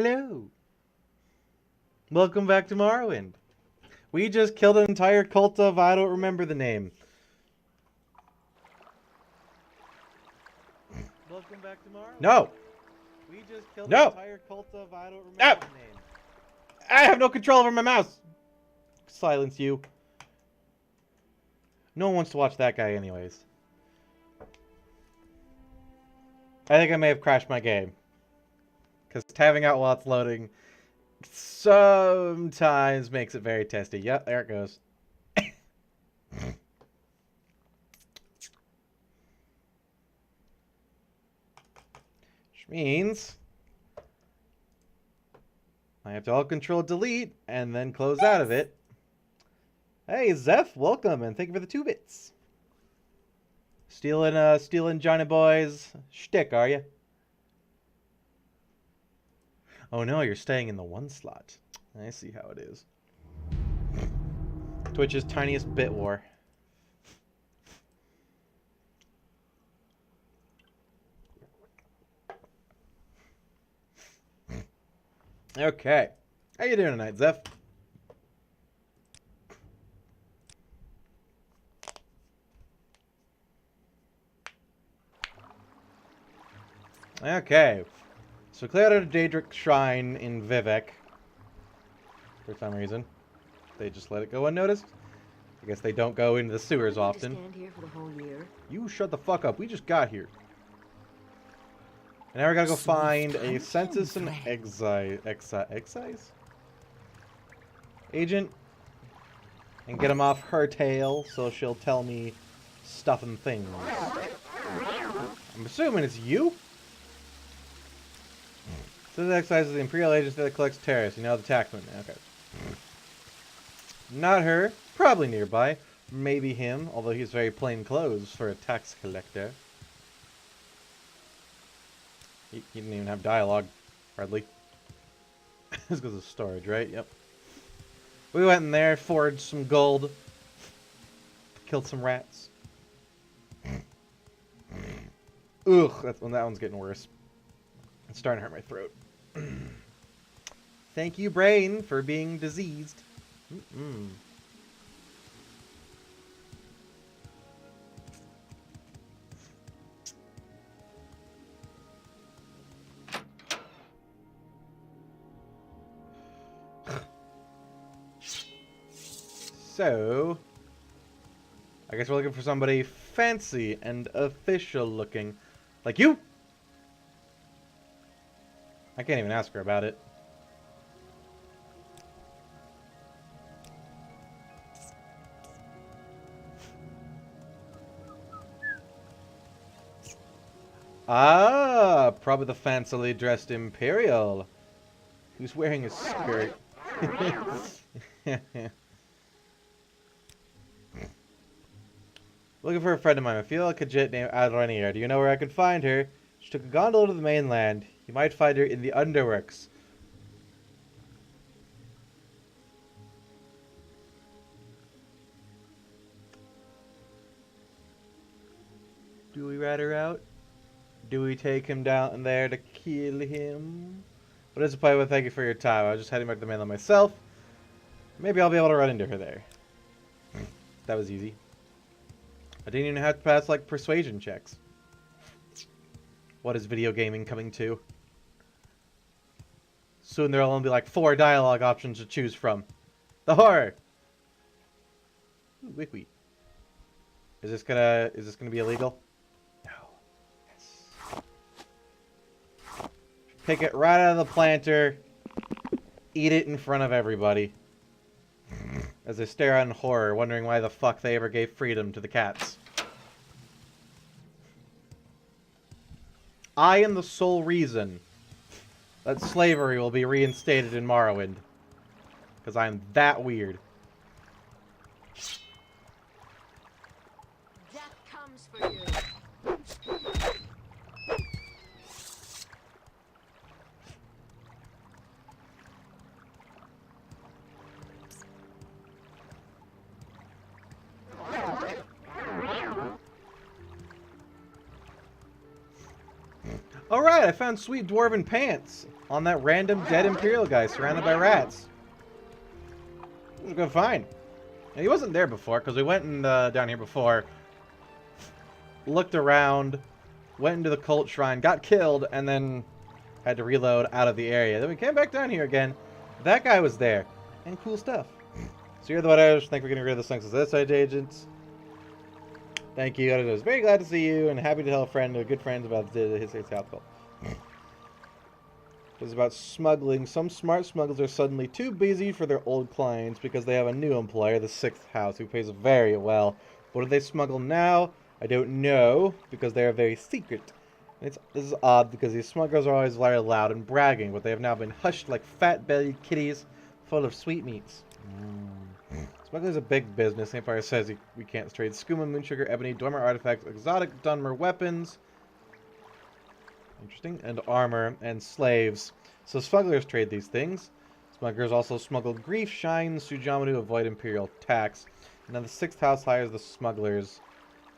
Hello. Welcome back to Morrowind. We just killed an entire cult of I don't remember the name. Welcome back to Morrowind. No. We just killed an entire cult of I don't remember the name. I have no control over my mouse. Silence you. No one wants to watch that guy anyways. I think I may have crashed my game. Because tabbing out while it's loading sometimes makes it very testy. Yep, there it goes. Which means I have to alt control delete and then close out of it. Hey Zeph, welcome and thank you for the 2 bits. Stealing Johnny Boy's shtick, are you? Oh no, you're staying in the 1 slot. I see how it is. Twitch's tiniest bit war. Okay. How you doing tonight, Zeph? Okay. So cleared out a Daedric shrine in Vivek. For some reason. They just let it go unnoticed. I guess they don't go into the sewers often. Stand here for the whole year. You shut the fuck up. We just got here. And now we're gonna go find a census and excise agent and get him off her tail so she'll tell me stuff and things. I'm assuming it's you? So the excise is the Imperial agency that collects terrorists. You know, the taxman. Okay. Not her. Probably nearby. Maybe him, although he's very plain clothes for a tax collector. He didn't even have dialogue, hardly. This goes to storage, right? Yep. We went in there, forged some gold, killed some rats. Ugh, that one's getting worse. It's starting to hurt my throat. Thank you, brain, for being diseased. So, I guess we're looking for somebody fancy and official looking. Like you? I can't even ask her about it. Ah, probably the fancily dressed Imperial. Who's wearing a skirt. Looking for a friend of mine. I feel like a Khajiit named Adrenier. Do you know where I can find her? She took a gondola to the mainland. You might find her in the underworks. Do we rat her out? Do we take him down there to kill him? What is the play with? Thank you for your time. I was just heading back to the mainland myself. Maybe I'll be able to run into her there. That was easy. I didn't even have to pass, like, persuasion checks. What is video gaming coming to? Soon there'll only be, like, 4 dialogue options to choose from. The horror! Ooh, wiki. Is this gonna be illegal? No. Yes. Pick it right out of the planter. Eat it in front of everybody. As they stare out in horror, wondering why the fuck they ever gave freedom to the cats. I am the sole reason that slavery will be reinstated in Morrowind. Because I am that weird. Death comes for you. Alright, I found sweet dwarven pants. on that random dead Imperial guy surrounded by rats. It was good find. And he wasn't there before, because we went in, down here before, looked around, went into the cult shrine, got killed, and then had to reload out of the area. Then we came back down here again. That guy was there. And cool stuff. So you're the whatever. Thank you for getting rid of the Sunks as SID agents. Thank you. I was very glad to see you and happy to tell a friend, a good friend, about his alcohol. It's about smuggling. Some smart smugglers are suddenly too busy for their old clients because they have a new employer, the Sixth House, who pays very well. What do they smuggle now? I don't know, because they are very secret. This is odd because these smugglers are always very loud and bragging, but they have now been hushed like fat-bellied kitties full of sweetmeats. Smuggling is a big business. Empire says we can't trade skooma, moonsugar, ebony, dormer artifacts, exotic Dunmer weapons. Interesting. And armor and slaves. So smugglers trade these things. Smugglers also smuggle grief, shine, sujama to avoid imperial tax. And then the Sixth House hires the smugglers.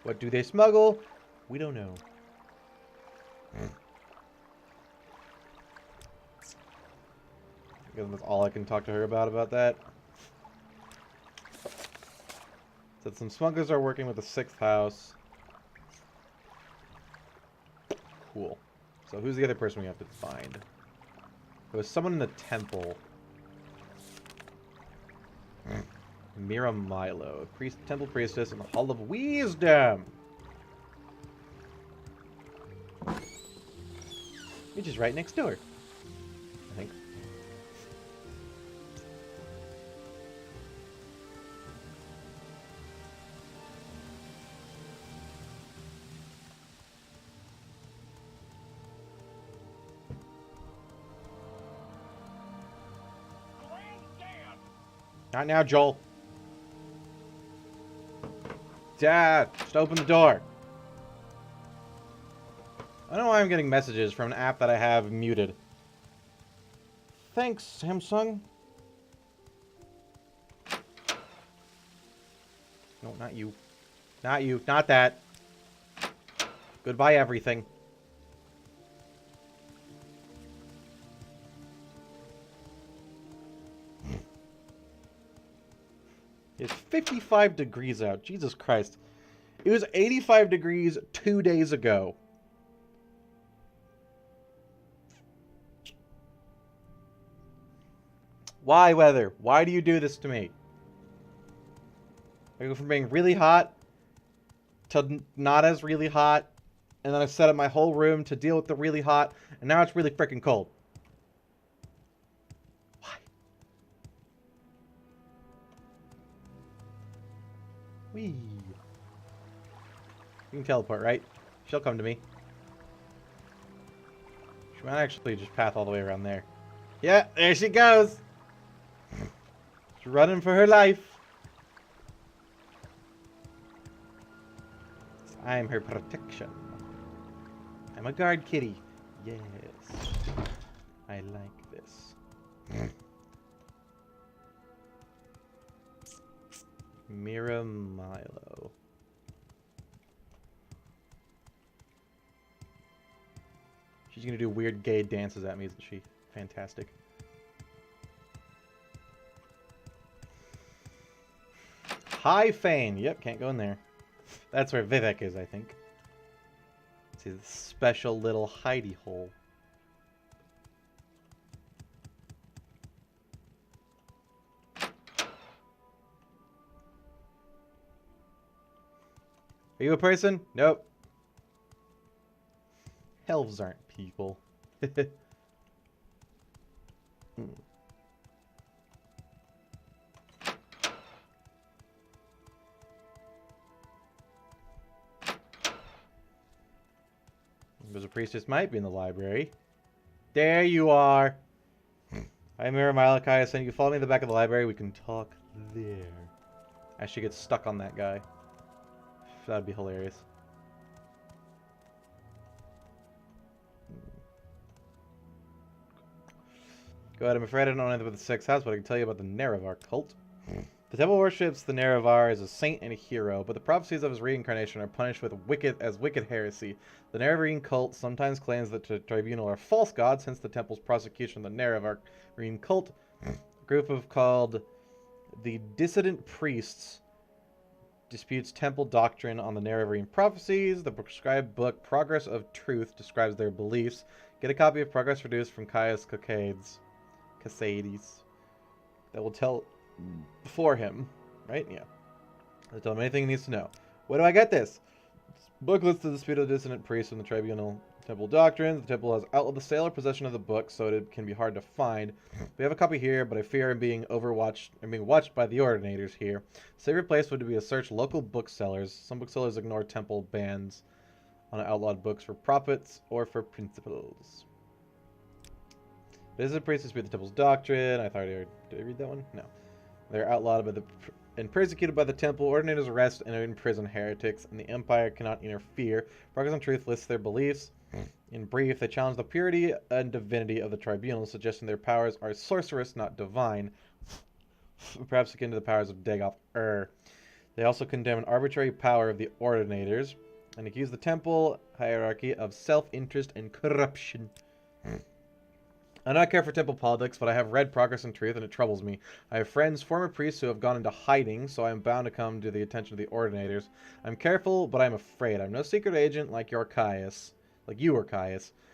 What do they smuggle? We don't know. I guess that's all I can talk to her about that. Said some smugglers are working with the Sixth House. Cool. So who's the other person we have to find? There was someone in the temple. Mira Milo, temple priestess in the Hall of Wisdom. Which is right next door, I think. Not now, Joel. Dad, just open the door. I don't know why I'm getting messages from an app that I have muted. Thanks, Samsung. No, not you. Not you. Not that. Goodbye, everything. It's 55 degrees out. Jesus Christ. It was 85 degrees 2 days ago. Why, weather? Why do you do this to me? I go from being really hot to not as really hot, and then I set up my whole room to deal with the really hot, and now it's really freaking cold. Why? Whee. You can teleport, right? She'll come to me. She might actually just path all the way around there. Yeah, there she goes! She's running for her life. I am her protection. I'm a guard kitty. Yes. I like this. Mira Milo. She's gonna do weird gay dances at me, isn't she? Fantastic. High Fane. Yep, can't go in there. That's where Vivek is, I think. Let's see, the special little hidey hole. Are you a person? Nope. Elves aren't people. There's a priestess might be in the library. There you are. I'm Mira Malachi. So you follow me to the back of the library. We can talk there. As she gets stuck on that guy. That'd be hilarious. Go ahead. I'm afraid I don't know anything about the Sixth House, but I can tell you about the Nerevar cult. The temple worships the Nerevar as a saint and a hero, but the prophecies of his reincarnation are punished with wicked heresy. The Nerevarine cult sometimes claims that the tribunal are false gods, hence the temple's prosecution of the Nerevarine cult. A group of called the Dissident Priests disputes temple doctrine on the Nerevarine prophecies. The prescribed book, Progress of Truth, describes their beliefs. Get a copy of Progress Reduced from Caius Casades. That will tell for him, right? Yeah. That'll tell him anything he needs to know. Where do I get this? Book lists the dispute of the dissident priests and the tribunal temple doctrines. The temple has outlawed the sale or possession of the book, so it can be hard to find. We have a copy here, but I fear I'm being watched by the ordinators here. Safer place would be to search local booksellers. Some booksellers ignore temple bans on outlawed books for profits or for principles. This is a priest dispute the temple's doctrine. Did I read that one? No. They're outlawed and persecuted by the temple. Ordinators arrest and imprison heretics, and the empire cannot interfere. Progress on Truth lists their beliefs. In brief, they challenge the purity and divinity of the tribunal, suggesting their powers are sorcerous, not divine, perhaps akin to the powers of Dagoth Ur. They also condemn an arbitrary power of the ordinators, and accuse the temple hierarchy of self-interest and corruption. I do not care for temple politics, but I have read Progress and Truth, and it troubles me. I have friends, former priests, who have gone into hiding, so I am bound to come to the attention of the ordinators. I'm careful, but I'm afraid. I'm no secret agent like you or Caius.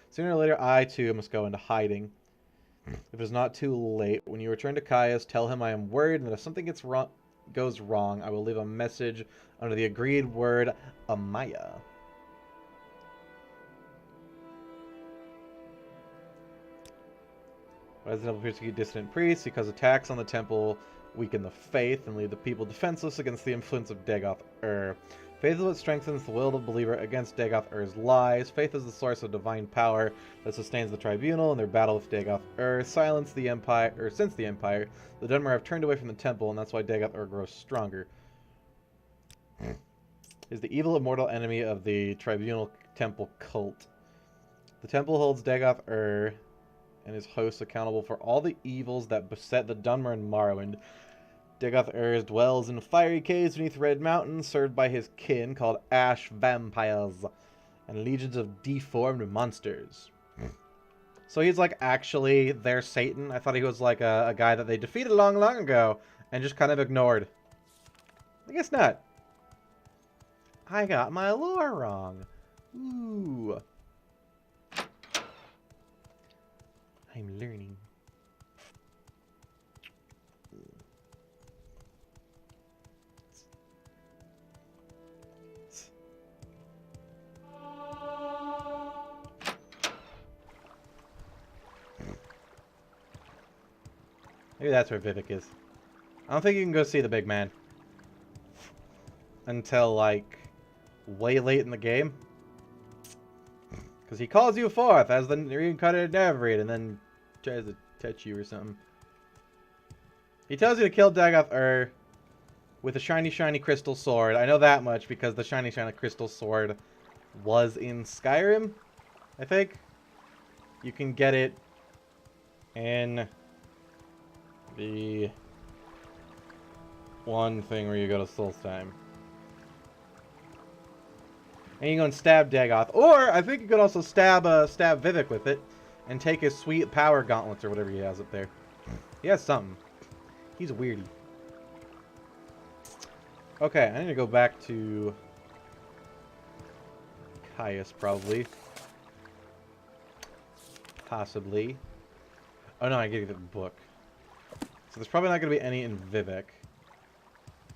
Sooner or later, I, too, must go into hiding. If it is not too late, when you return to Caius, tell him I am worried, and that if something goes wrong, I will leave a message under the agreed word, Amaya. Why does the temple persecute dissident priests? Because attacks on the temple weaken the faith and leave the people defenseless against the influence of Dagoth Ur. Faith is what strengthens the will of the believer against Dagoth Ur's lies. Faith is the source of divine power that sustains the tribunal in their battle with Dagoth Ur. Since the Empire, the Dunmer have turned away from the temple, and that's why Dagoth Ur grows stronger. Is the evil immortal enemy of the tribunal temple cult. The temple holds Dagoth Ur and his hosts accountable for all the evils that beset the Dunmer and Morrowind. Dagoth Ur dwells in fiery caves beneath Red Mountain, served by his kin called Ash Vampires, and legions of deformed monsters. So he's like actually their Satan? I thought he was like a guy that they defeated long ago, and just kind of ignored. I guess not. I got my lore wrong. Ooh. I'm learning. Maybe that's where Vivek is. I don't think you can go see the big man until like way late in the game. Because he calls you forth as the reincarnated Nerevarine and then tries to touch you or something. He tells you to kill Dagoth Ur with a shiny crystal sword. I know that much because the shiny crystal sword was in Skyrim, I think. You can get it in the one thing where you go to Solstheim. And you go and stab Dagoth. Or, I think you could also stab Vivek with it. And take his sweet power gauntlets or whatever he has up there. He has something. He's a weirdie. Okay, I need to go back to Caius, probably. Possibly. Oh no, I gave you the book. So there's probably not going to be any in Vivek.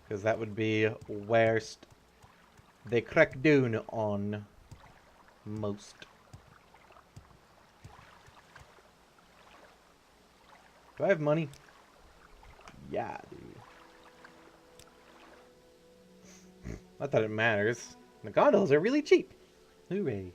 Because that would be worst. They crack down on most. Do I have money? Yeah, dude. Not that it matters. The gondolas are really cheap. Hooray.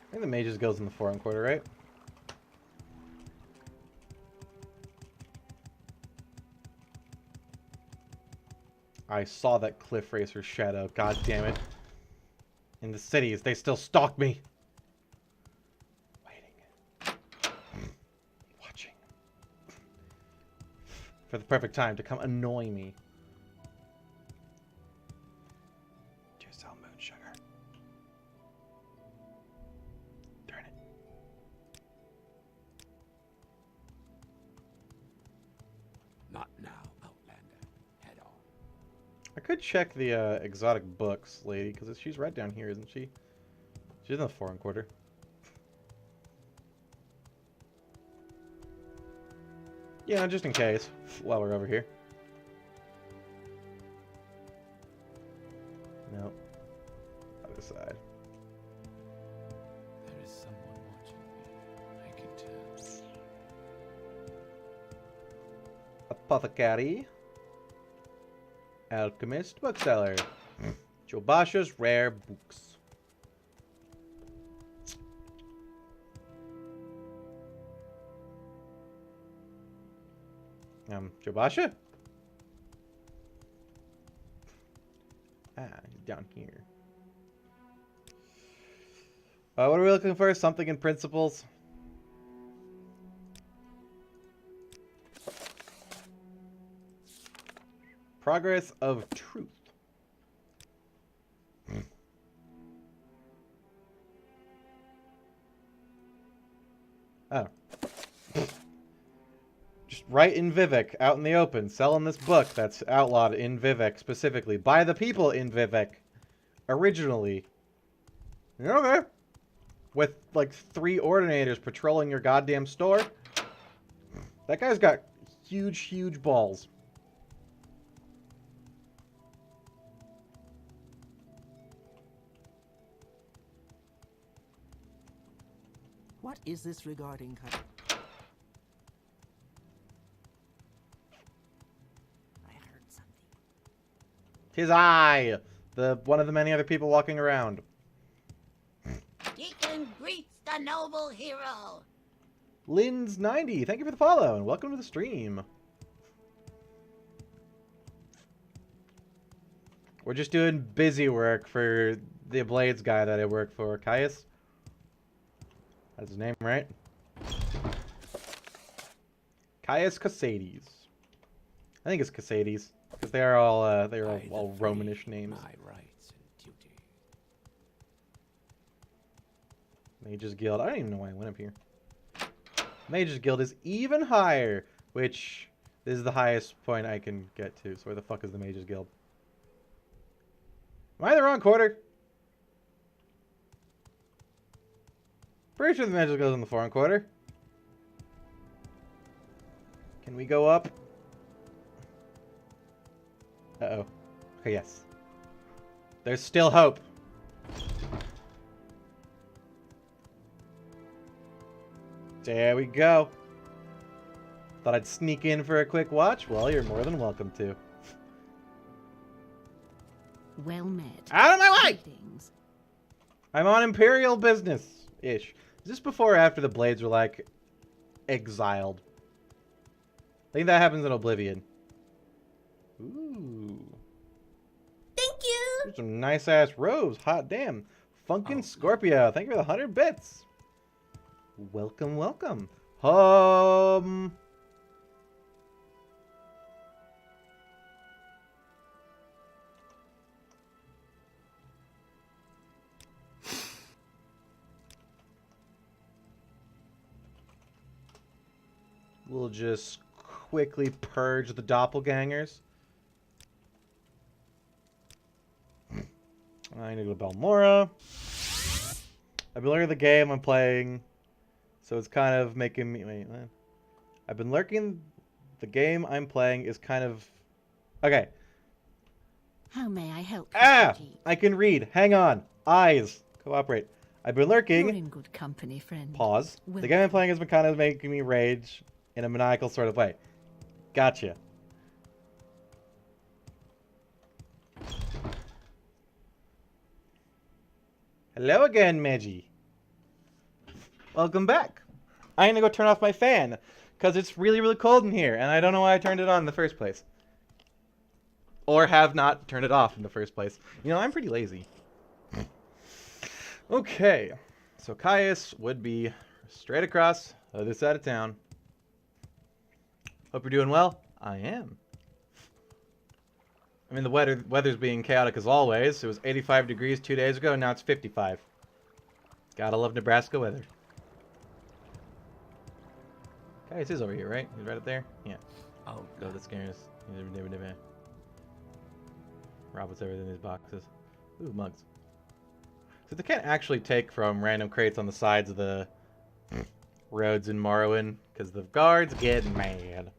I think the mages goes in the foreign quarter, right? I saw that cliff racer shadow. God damn it. In the cities, they still stalk me. Waiting. Watching. For the perfect time to come annoy me. Just sell moon sugar. Darn it. Not now, Outlander. Head on. I could check the exotic books lady, because she's right down here, isn't she? She's in the foreign quarter. Yeah, just in case, while we're over here. Nope. Other side. There is someone watching me. I can tell. Apothecary. Alchemist. Bookseller. Jobasha's Rare Books. Jobasha? Ah, he's down here. What are we looking for? Something in principles? Progress of truth. Oh. Just right in Vivek, out in the open, selling this book that's outlawed in Vivek specifically, by the people in Vivek, originally. Okay. With, like, 3 ordinators patrolling your goddamn store. That guy's got huge, huge balls. What is this regarding? I heard something. 'Tis I, one of the many other people walking around. Deacon greets the noble hero. Lynn's90, thank you for the follow, and welcome to the stream. We're just doing busy work for the Blades guy that I work for, Caius. That's his name, right? Caius Casades. I think it's Casades, because they are all Romanish names. My rights and duty. Mage's Guild. I don't even know why I went up here. Mage's Guild is even higher, which this is the highest point I can get to. So where the fuck is the Mage's Guild? Am I in the wrong quarter? Pretty sure the Mage's Guild is in the foreign quarter. Can we go up? Uh-oh. Okay, yes. There's still hope. There we go. Thought I'd sneak in for a quick watch? Well, you're more than welcome to. Well met. Out of my way! Greetings. I'm on Imperial business-ish. Is this before or after the Blades were, like, exiled? I think that happens in Oblivion. Ooh. Thank you. There's some nice-ass robes. Hot damn. Funkin' Scorpio. Thank you for the 100 bits. Welcome, welcome. We'll just quickly purge the doppelgangers. I need to go to Balmora. I've been lurking the game I'm playing, so it's kind of making me... Wait, what? I've been lurking... The game I'm playing is kind of... Okay. How may I help? Ah! Mr. G? I can read. Hang on. Eyes. Cooperate. I've been lurking... You're in good company, friend. Pause. Well- The game I'm playing has been kind of making me rage in a maniacal sort of way. Gotcha. Hello again, Meji. Welcome back. I'm gonna go turn off my fan, because it's really, really cold in here, and I don't know why I turned it on in the first place. Or have not turned it off in the first place. You know, I'm pretty lazy. Okay. So Caius would be straight across the other side of town. Hope you're doing well. I am. I mean, the weather's being chaotic as always. It was 85 degrees 2 days ago, and now it's 55. Gotta love Nebraska weather. Caius is over here, right? He's right up there? Yeah. Oh, Go, that scares. Rob what's everything in these boxes. Ooh, mugs. So they can't actually take from random crates on the sides of the roads in Morrowind, because the guards get mad.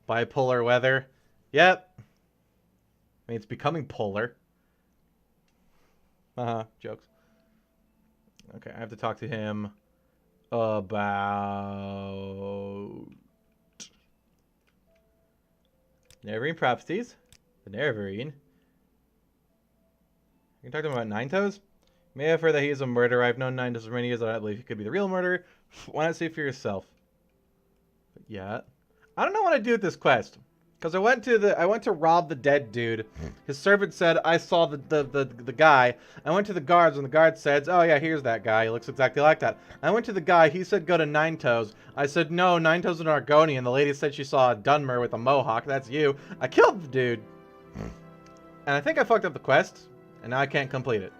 Bipolar weather. Yep. I mean, it's becoming polar. Jokes. Okay, I have to talk to him about Neverine prophecies. The Neverine. You can talk to him about Nine Toes. May have heard that he is a murderer. I've known Nine Toes for many years. I don't believe he could be the real murderer. Why not see for yourself? But yeah, I don't know what to do with this quest, because I went to rob the dead dude. His servant said I saw the guy. I went to the guards, and the guard said, "Oh yeah, here's that guy. He looks exactly like that." I went to the guy. He said, "Go to Nine Toes." I said, "No, Nine Toes is an Argonian." The lady said she saw a Dunmer with a mohawk. That's you. I killed the dude, and I think I fucked up the quest, and now I can't complete it.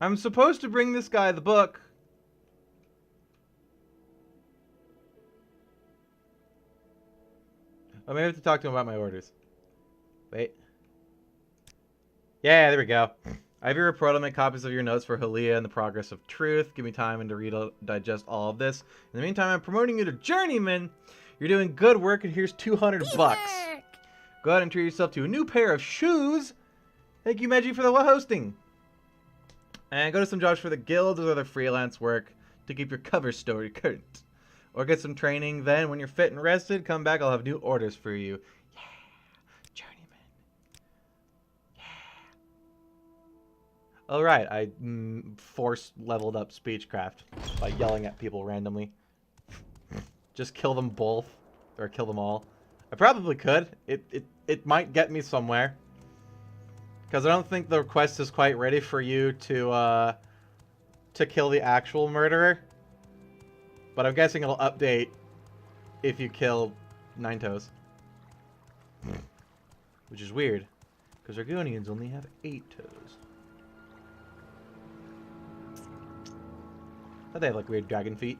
I'm supposed to bring this guy the book. Oh, maybe I have to talk to him about my orders. Wait. Yeah, there we go. I have your report. I'll make copies of your notes for Halia and the Progress of Truth. Give me time and to read, digest all of this. In the meantime, I'm promoting you to Journeyman. You're doing good work, and here's 200 bucks. Go ahead and treat yourself to a new pair of shoes. Thank you, Meggie, for the hosting. And go to some jobs for the guilds or other freelance work to keep your cover story current. Or get some training. Then, when you're fit and rested, come back. I'll have new orders for you. Yeah. Journeyman. Yeah. Alright, I force leveled up speechcraft by yelling at people randomly. Just kill them both. Or kill them all. I probably could. It might get me somewhere. Because I don't think the quest is quite ready for you to kill the actual murderer. But I'm guessing it'll update if you kill Nine Toes. Which is weird. Because Argonians only have 8 toes. But they have like weird dragon feet.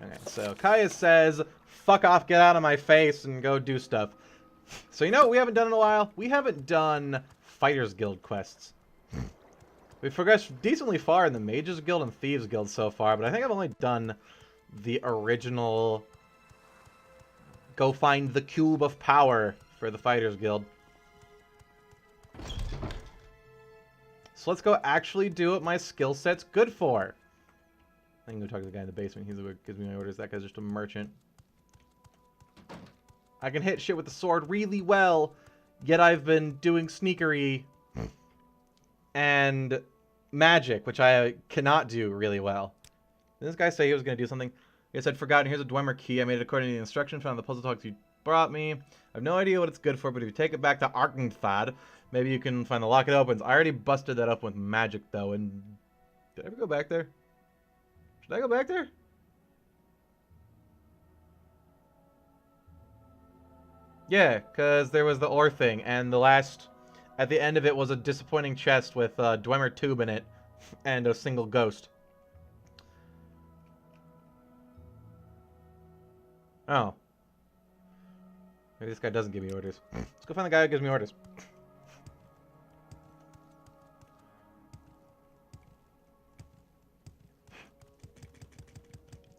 Okay, so Caius says, fuck off, get out of my face, and go do stuff. So you know what we haven't done in a while? We haven't done Fighters Guild quests. We've progressed decently far in the Mages Guild and Thieves Guild so far, but I think I've only done the original go find the Cube of Power for the Fighters Guild. So let's go actually do what my skill set's good for. I can go talk to the guy in the basement. He's the one who gives me my orders. That guy's just a merchant. I can hit shit with the sword really well, yet I've been doing sneakery and magic, which I cannot do really well. Did this guy say he was going to do something? He said, forgotten, here's a Dwemer key. I made it according to the instructions found in the puzzle talks you brought me. I have no idea what it's good for, but if you take it back to Arkenthad, maybe you can find the lock it opens. I already busted that up with magic, though, and... Did I ever go back there? Should I go back there? Yeah, because there was the ore thing, and the last, at the end of it was a disappointing chest with a Dwemer tube in it, and a single ghost. Oh. Maybe this guy doesn't give me orders. Let's go find the guy who gives me orders.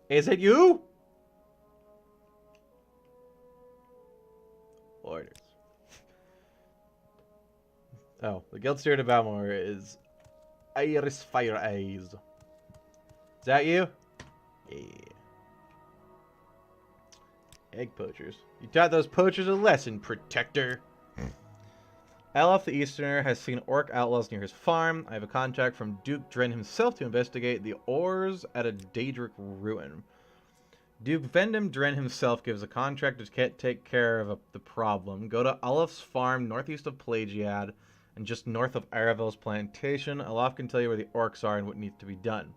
Is it you? Orders. Oh, the guild steward of Balmore is Iris Fire Eyes. Is that you? Yeah. Egg poachers. You taught those poachers a lesson, protector. Elf the Easterner has seen orc outlaws near his farm. I have a contract from Duke Dren himself to investigate the ores at a Daedric ruin. Duke Vendam Dren himself gives a contract to take care of the problem. Go to Olaf's farm northeast of Pelagiad and just north of Aravel's plantation. Olaf can tell you where the orcs are and what needs to be done.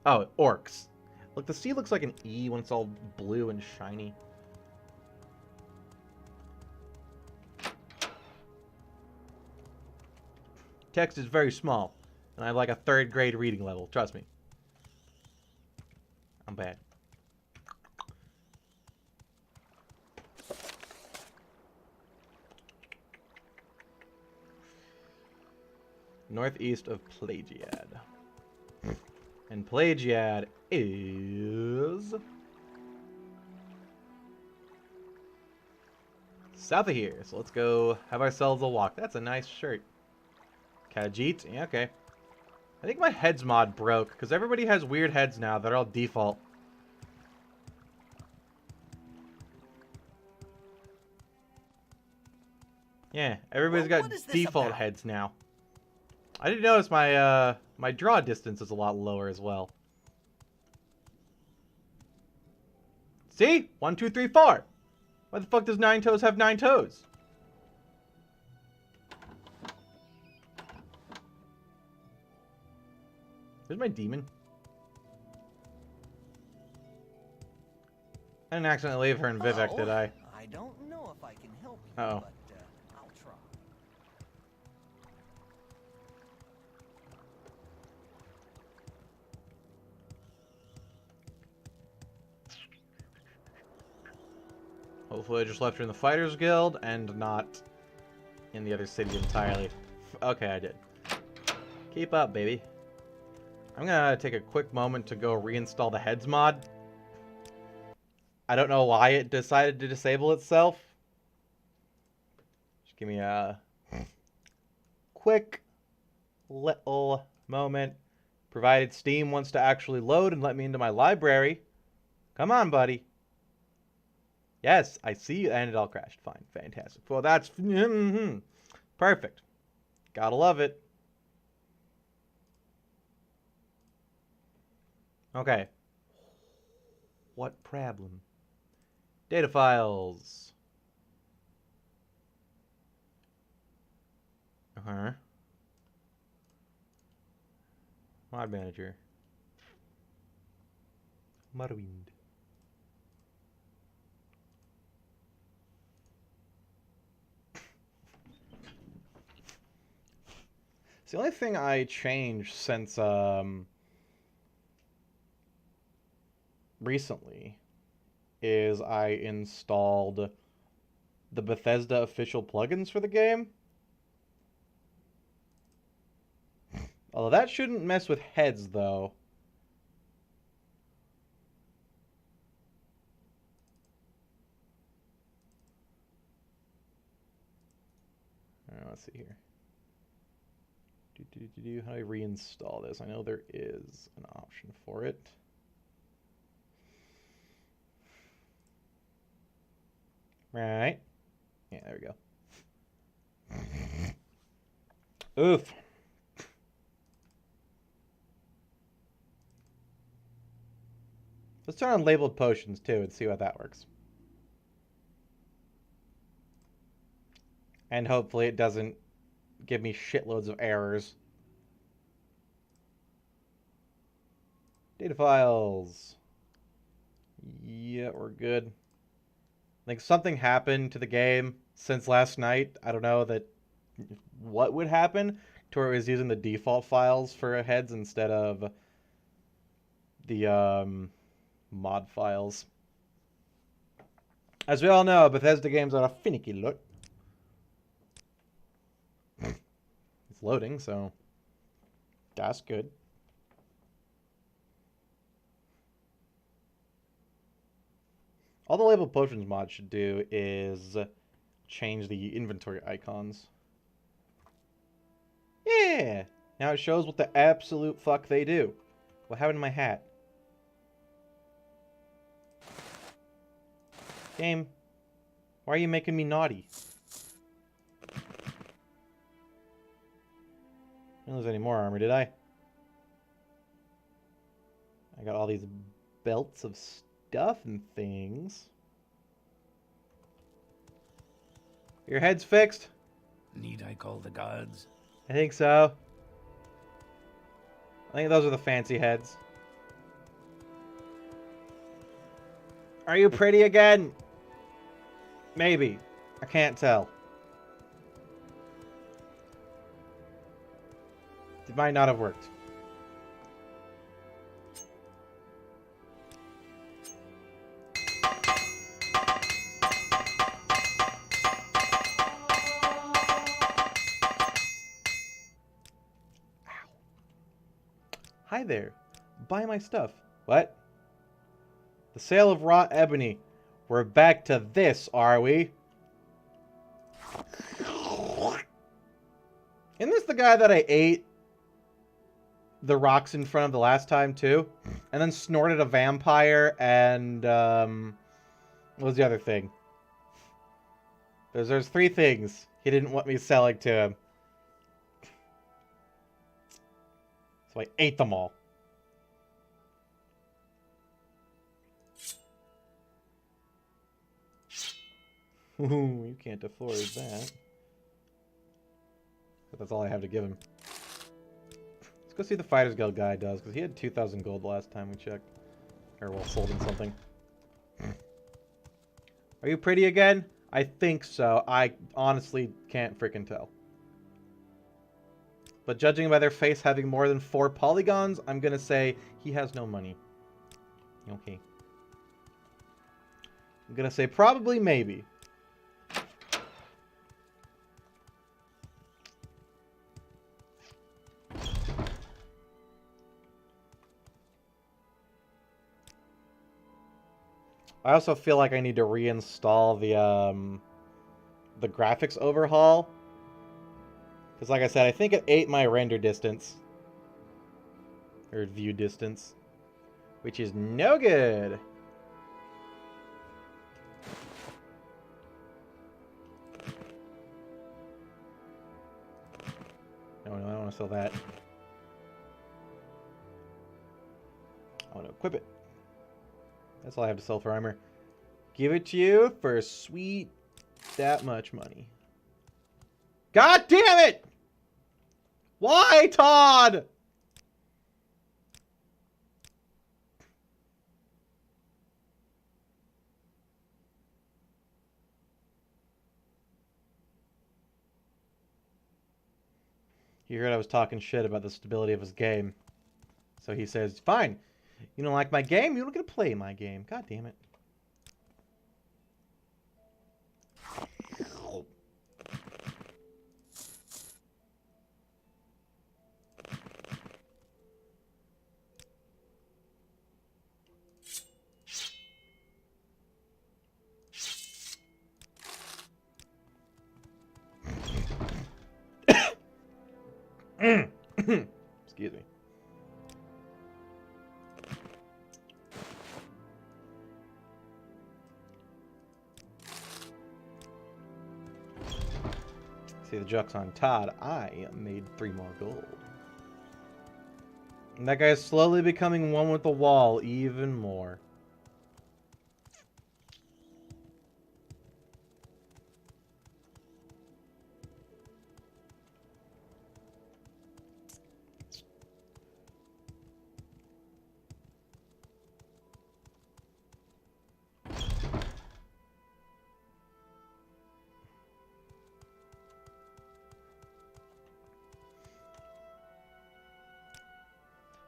Oh, orcs. Look, the sea looks like an E when it's all blue and shiny. Text is very small, and I have like a 3rd grade reading level. Trust me. I'm bad. Northeast of Pelagiad. And Pelagiad is south of here. So let's go have ourselves a walk. That's a nice shirt. Khajiit? Yeah, okay. I think my heads mod broke, because everybody has weird heads now that are all default. Yeah, everybody's Well, got what is this default about? heads now. I didn't notice my my draw distance is a lot lower as well. See? 1, 2, 3, 4. Why the fuck does 9 toes have 9 toes? There's my demon. I didn't accidentally leave her in Vivek, did I? I don't know if I can help you, Uh-oh. but I'll try. Hopefully I just left her in the Fighters Guild and not in the other city entirely. Okay, I did. Keep up, baby. I'm gonna take a quick moment to go reinstall the heads mod. I don't know why it decided to disable itself. Just give me a quick little moment. Provided Steam wants to actually load and let me into my library. Come on, buddy. Yes, I see you, and it all crashed. Fine, fantastic. Well, that's perfect. Gotta love it. Okay. What problem? Data files. Uh-huh. Mod manager. Morrowind. It's the only thing I changed since recently is I installed the Bethesda official plugins for the game. Although that shouldn't mess with heads, though. Let's see here. How do I reinstall this? I know there is an option for it. Right. Yeah, there we go. Oof. Let's turn on labeled potions, too, and see how that works. And hopefully it doesn't give me shitloads of errors. Data files. Yeah, we're good. Like, something happened to the game since last night. I don't know what would happen to where it was using the default files for heads instead of the mod files. As we all know, Bethesda games are a finicky look. It's loading, so that's good. All the labeled potions mod should do is change the inventory icons. Yeah! Now it shows what the absolute fuck they do. What happened to my hat? Game, why are you making me naughty? Didn't lose any more armor, did I? I got all these belts of stuff and things. Your head's fixed? Need I call the gods? I think so. I think those are the fancy heads. Are you pretty again? Maybe. I can't tell. It might not have worked. Hi there. Buy my stuff. What? The sale of raw ebony. We're back to this, are we? Isn't this the guy that I ate the rocks in front of the last time, too? And then snorted a vampire and, what was the other thing? There's three things he didn't want me selling to him. So I ate them all. Ooh, you can't afford that. But that's all I have to give him. Let's go see the Fighters Guild guy does, because he had 2,000 gold the last time we checked. Or, well, sold him something. Are you pretty again? I think so. I honestly can't freaking tell. But judging by their face having more than 4 polygons, I'm gonna say he has no money. Okay. I'm gonna say probably maybe. I also feel like I need to reinstall the graphics overhaul. Because like I said, I think it ate my render distance. Or view distance. Which is no good. No, I don't want to sell that. I want to equip it. That's all I have to sell for armor. Give it to you for sweet that much money. God damn it! Why, Todd? He heard I was talking shit about the stability of his game. So he says, fine. You don't like my game? You don't get to play my game. God damn it. Excuse me. See, the joke's on Todd. I made 3 more gold. And that guy's slowly becoming one with the wall even more.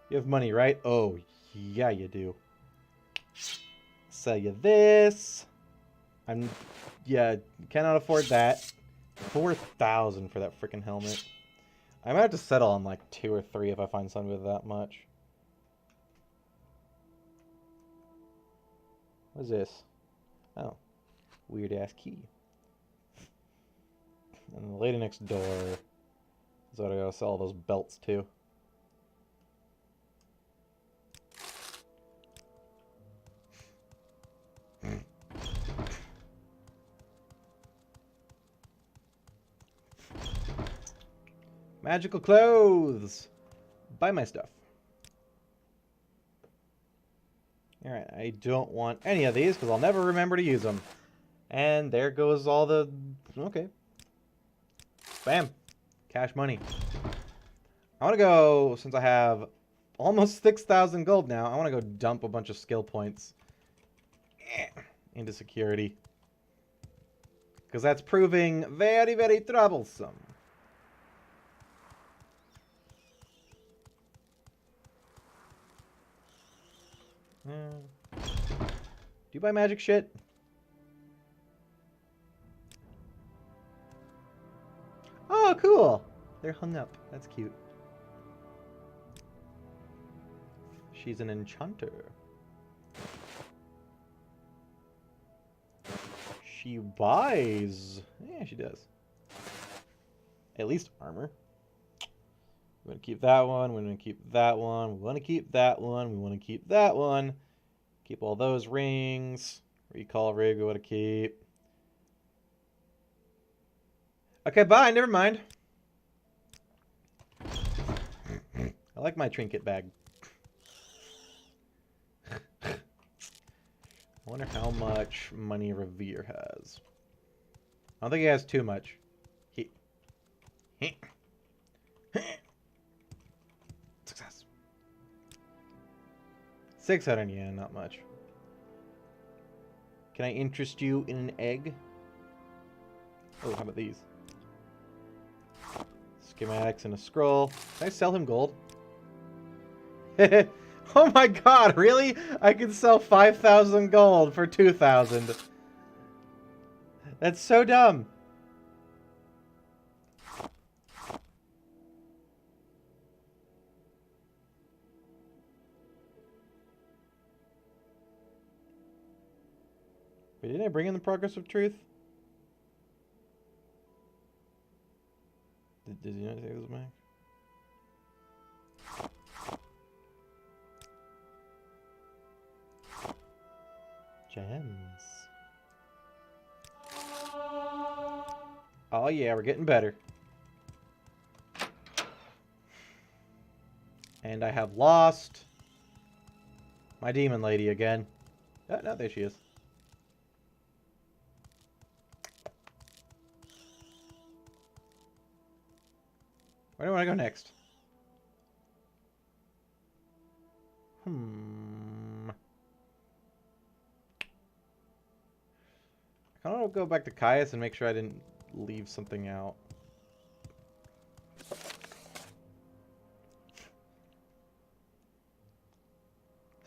You have money, right? Oh, yeah, you do. Sell you this. Yeah, cannot afford that. 4,000 for that freaking helmet. I might have to settle on like 2 or 3 if I find something with that much. What is this? Oh, weird ass key. And the lady next door is what I gotta sell all those belts to. Magical clothes. Buy my stuff. Alright, I don't want any of these because I'll never remember to use them. And there goes all the... Okay. Bam. Cash money. I want to go, since I have almost 6,000 gold now, I want to go dump a bunch of skill points into security. Because that's proving very, very troublesome. Do you buy magic shit? Oh, cool. They're hung up. That's cute. She's an enchanter. She buys. Yeah, she does. At least armor. We want to keep that one. We want to keep that one. We want to keep that one. We want to keep that one. Keep all those rings. Recall rig we want to keep. Okay, bye. Never mind. I like my trinket bag. I wonder how much money Revere has. I don't think he has too much. Success. 600 yen, not much. Can I interest you in an egg? Oh, how about these? Schematics and a scroll. Can I sell him gold? Oh my god, really? I can sell 5,000 gold for 2,000. That's so dumb. Wait, didn't I bring in the progress of truth? Did you not take this back? Gems. Oh yeah, we're getting better. And I have lost my demon lady again. Oh, no, there she is. Where do I want to go next? I kind of want to go back to Caius and make sure I didn't leave something out.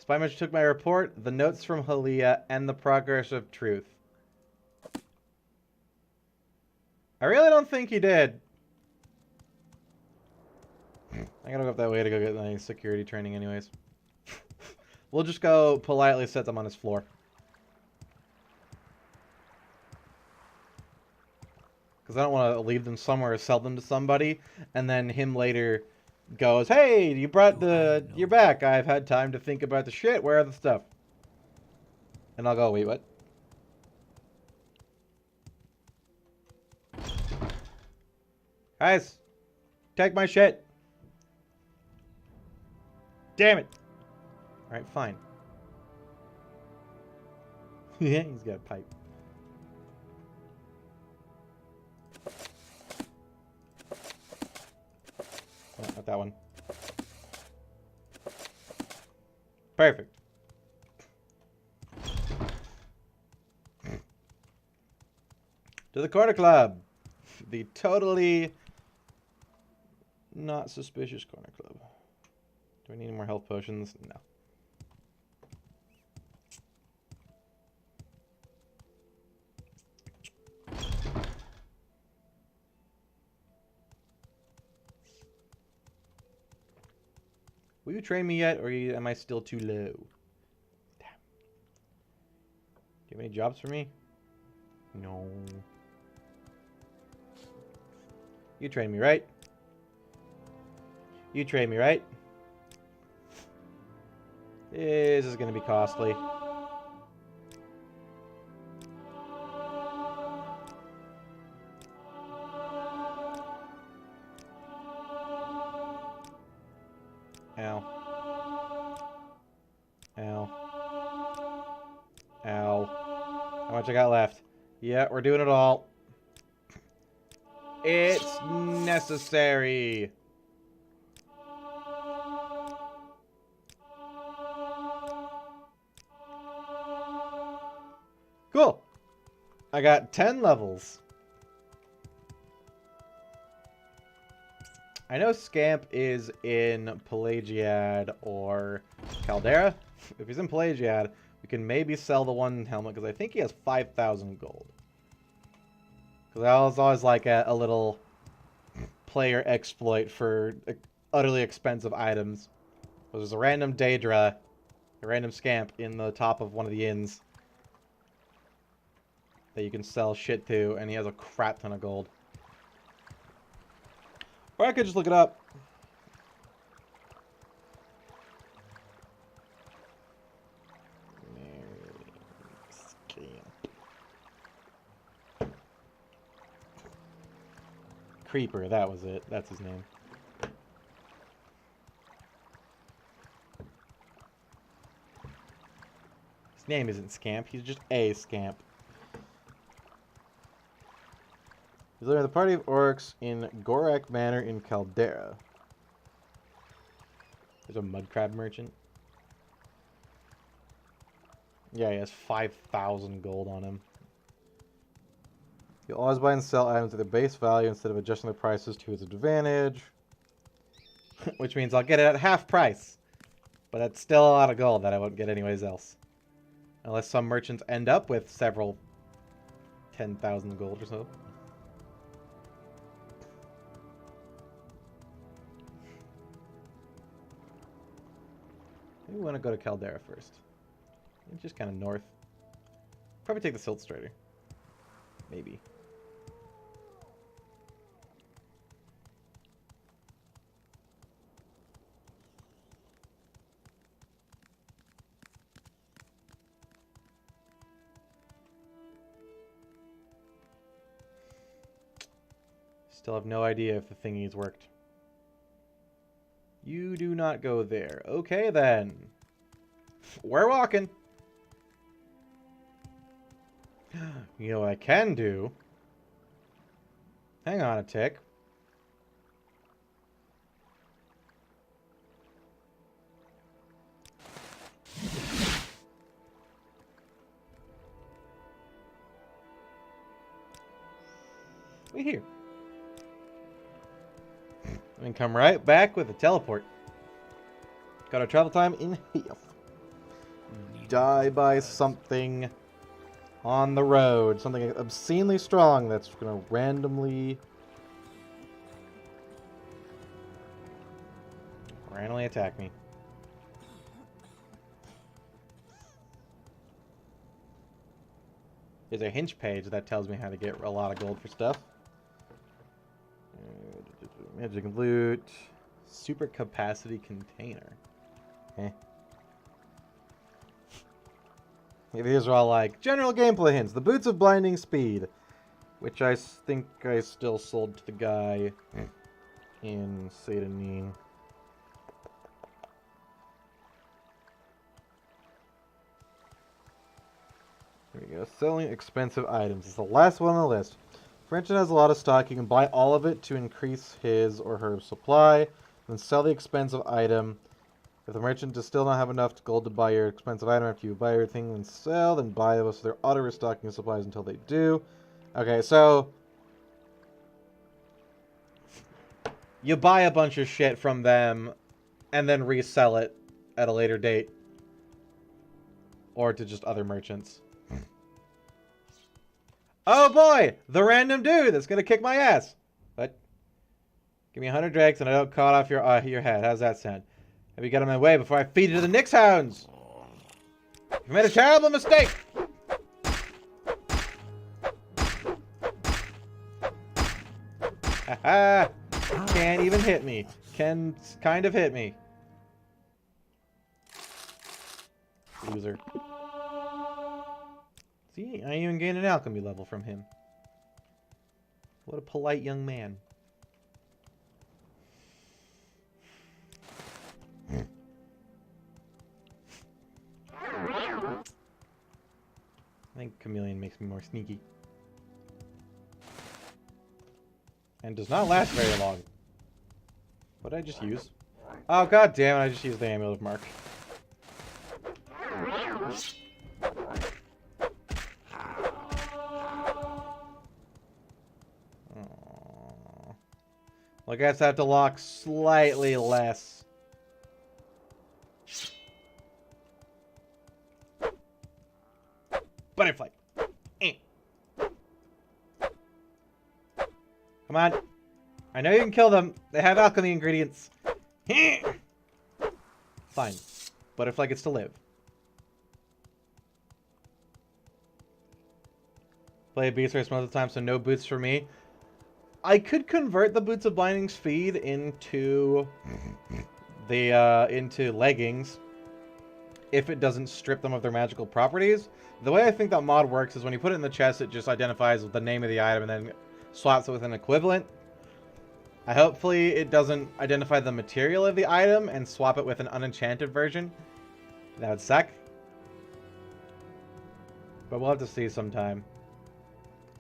Spymatch took my report, the notes from Halia, and the progress of truth. I really don't think he did. I gotta go up that way to go get my security training anyways. We'll just go politely set them on his floor. Because I don't want to leave them somewhere or sell them to somebody, and then him later goes, "Hey, you brought you're back. I've had time to think about the shit. Where are the stuff?" And I'll go, "Wait, what?" Guys, take my shit. Damn it. Alright, fine. Yeah, he's got a pipe. Oh, not that one. Perfect. To the Corner Club. The totally not suspicious Corner Club. Do I need any more health potions? No. Will you train me yet, or am I still too low? Damn. Do you have any jobs for me? No. You train me, right? You train me, right? This is going to be costly. Ow. Ow. Ow. How much I got left? Yeah, we're doing it all. It's necessary. Cool. I got 10 levels. I know Scamp is in Pelagiad or Caldera. If he's in Pelagiad, we can maybe sell the one helmet because I think he has 5,000 gold. Because that was always like a little player exploit for utterly expensive items. There's a random Daedra, a random Scamp in the top of one of the inns that you can sell shit to, and he has a crap ton of gold. Or I could just look it up. Creeper, that was it. That's his name. His name isn't Scamp, he's just a Scamp. He's leading the party of orcs in Gorak Manor in Caldera. There's a mud crab merchant. Yeah, he has 5,000 gold on him. You'll always buy and sell items at their base value instead of adjusting the prices to his advantage. Which means I'll get it at half price. But that's still a lot of gold that I won't get anyways else. Unless some merchants end up with several 10,000 gold or so. Maybe we want to go to Caldera first. It's just kind of north. Probably take the Silt Strider. Maybe. Still have no idea if the thingies worked. You do not go there. Okay, then. We're walking. You know what I can do? Hang on a tick. We're here. And come right back with a teleport. Got our travel time in half. Die by something on the road. Something obscenely strong that's going to randomly attack me. There's a hinge page that tells me how to get a lot of gold for stuff. Magic loot. Super capacity container. Eh. These are all like general gameplay hints. The boots of blinding speed, which I think I still sold to the guy in Satanin. There we go. Selling expensive items. It's the last one on the list. Merchant has a lot of stock. You can buy all of it to increase his or her supply, then sell the expensive item. If the merchant does still not have enough gold to buy your expensive item after you buy everything and sell, then buy those. So they're auto restocking supplies until they do. Okay, so you buy a bunch of shit from them and then resell it at a later date, or to just other merchants. Oh boy, the random dude that's gonna kick my ass. What? Give me 100 drakes and I don't cut off your head. How's that sound? Have you got in my way before I feed you to the Nyx hounds? You made a terrible mistake. Haha! Can't even hit me. Can kind of hit me. Loser. See, I even gained an alchemy level from him. What a polite young man. think chameleon makes me more sneaky. And does not last very long. What did I just use? Oh, god damn it, I just used the Amulet of Mark. Aww. Well, I guess I have to lock slightly less. Butterfly. Eh. Come on. I know you can kill them. They have alchemy ingredients. Fine. Butterfly gets to live. Play Beast Race most of the time, so no boots for me. I could convert the Boots of Blinding Speed into the into leggings if it doesn't strip them of their magical properties. The way I think that mod works is when you put it in the chest, it just identifies the name of the item and then swaps it with an equivalent. Hopefully it doesn't identify the material of the item and swap it with an unenchanted version. That would suck. But we'll have to see sometime.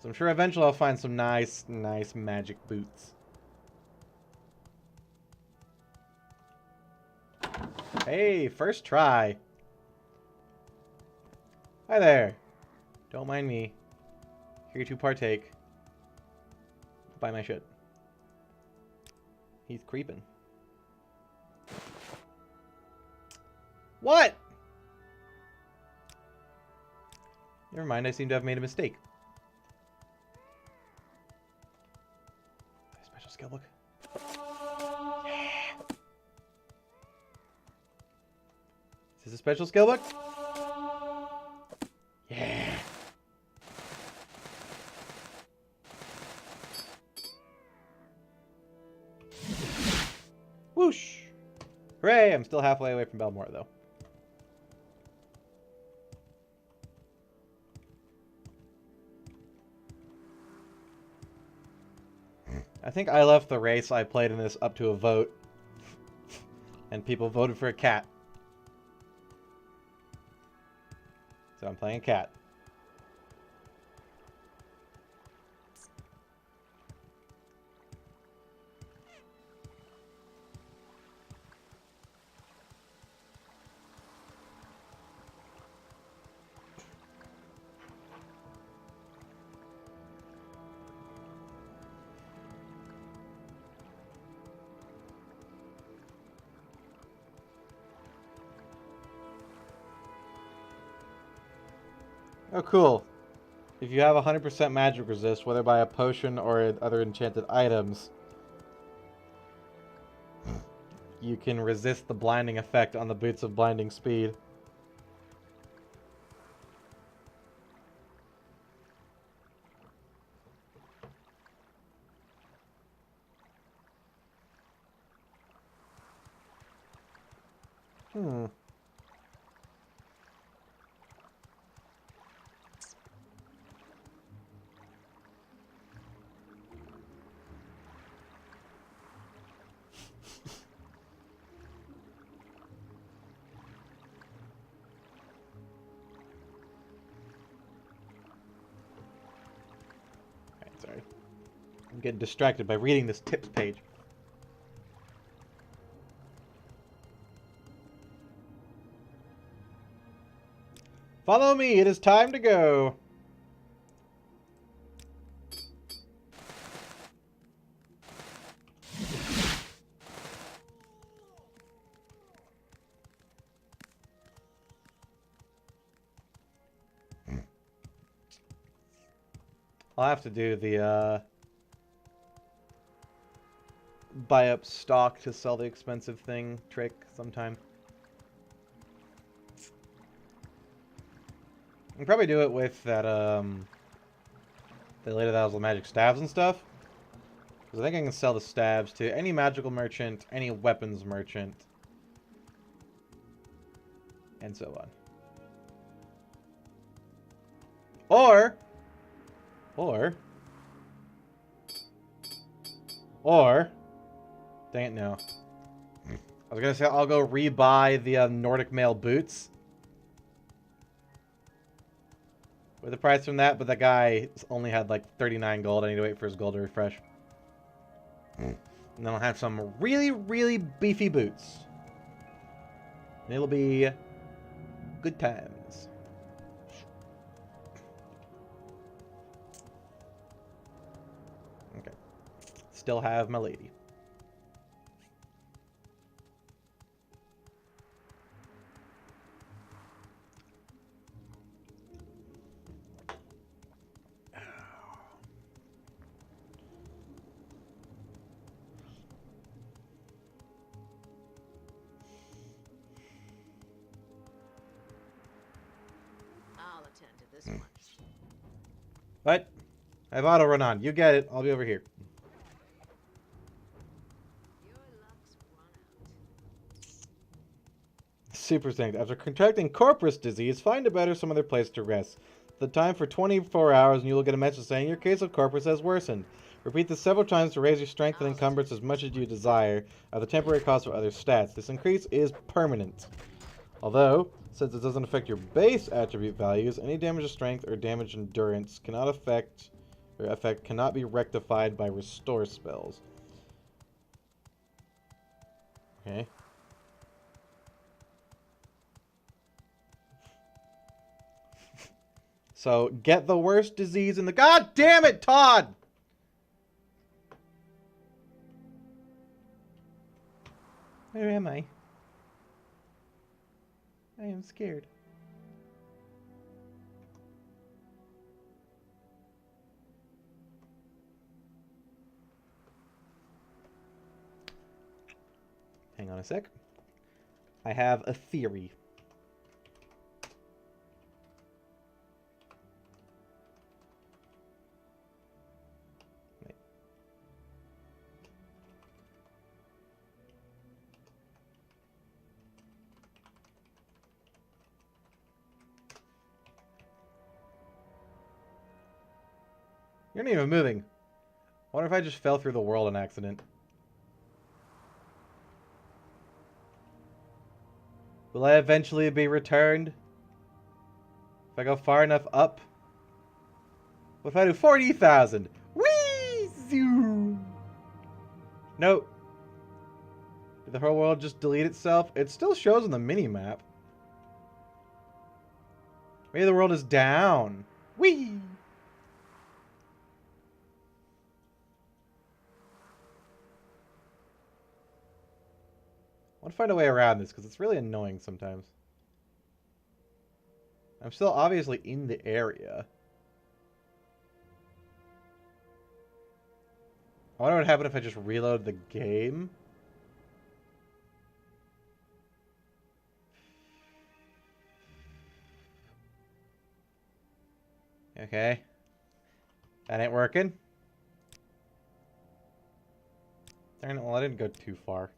So I'm sure eventually I'll find some nice magic boots. Hey, first try. Hi there. Don't mind me. Here to partake. Buy my shit. He's creeping. What? Never mind, I seem to have made a mistake. Special skill book. Yeah. Is this a special skill book? Yeah. Whoosh! Hooray! I'm still halfway away from Belmore, though. I think I left the race I played in this up to a vote. And people voted for a cat. So I'm playing a cat. Oh, cool. If you have 100% magic resist, whether by a potion or other enchanted items, you can resist the blinding effect on the Boots of Blinding Speed. Hmm. Sorry. I'm getting distracted by reading this tips page. Follow me, it is time to go. I'll have to do the buy up stock to sell the expensive thing trick sometime. I can probably do it with that the Lady Dazzle magic staves and stuff. Because I think I can sell the stabs to any magical merchant, any weapons merchant, and so on. Or, dang it, no. I was gonna say I'll go rebuy the Nordic Mail boots. with the price from that, but the guy only had like 39 gold. I need to wait for his gold to refresh. And then I'll have some really, really beefy boots. And it'll be good times. Okay. Still have my lady. I'll attend to this one. But I have auto run on. You get it. I'll be over here. Your luck's run out. Super Saint. After contracting corpus disease, find a better some other place to rest. The time for 24 hours and you will get a message saying your case of corpus has worsened. Repeat this several times to raise your strength and encumbrance as much as you desire at the temporary cost of other stats. This increase is permanent. Although, since it doesn't affect your base attribute values, any damage to strength or damage endurance cannot affect cannot be rectified by restore spells. Okay. So, get the worst disease in the... God damn it, Todd! Where am I? I am scared. Hang on a sec. I have a theory. You're not even moving. I wonder if I just fell through the world on accident. Will I eventually be returned? If I go far enough up? What if I do 40,000? Whee! Zoom! Nope. Did the whole world just delete itself? It still shows on the mini-map. Maybe the world is down. Whee! I want to find a way around this because it's really annoying sometimes. I'm still obviously in the area. I wonder what would happen if I just reload the game. Okay. That ain't working. Darn it, well, I didn't go too far.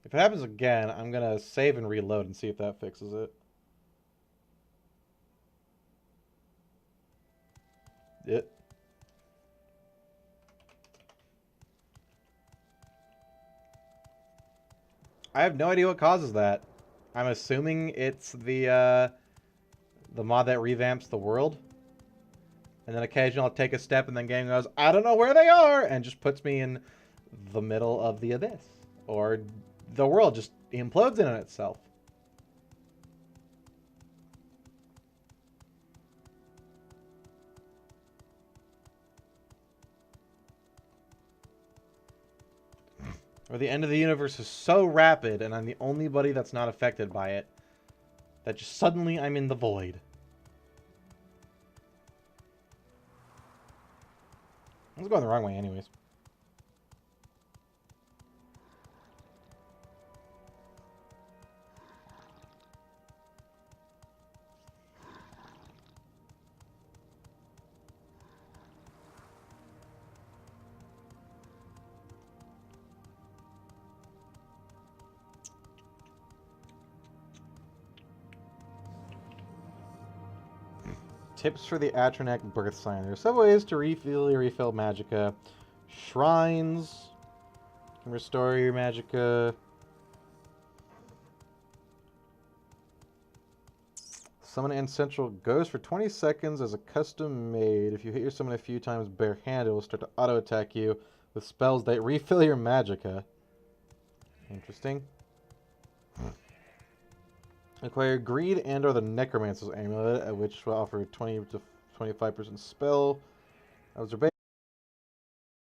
If it happens again, I'm gonna save and reload and see if that fixes it. I have no idea what causes that. I'm assuming it's the mod that revamps the world. And then occasionally I'll take a step and then game goes, I don't know where they are! And just puts me in the middle of the abyss. Or the world just implodes in on itself. Or the end of the universe is so rapid and I'm the only buddy that's not affected by it that just suddenly I'm in the void. I was going the wrong way anyways. Tips for the Atronac birth sign. There are several ways to refill magicka. Shrines can restore your magicka. Summon Ancestral Ghost for 20 seconds as a custom made. If you hit your summon a few times barehanded, it will start to auto-attack you with spells that refill your magicka. Interesting. Acquire Greed and or the Necromancer's Amulet, which will offer 20 to 25% spell. Observation.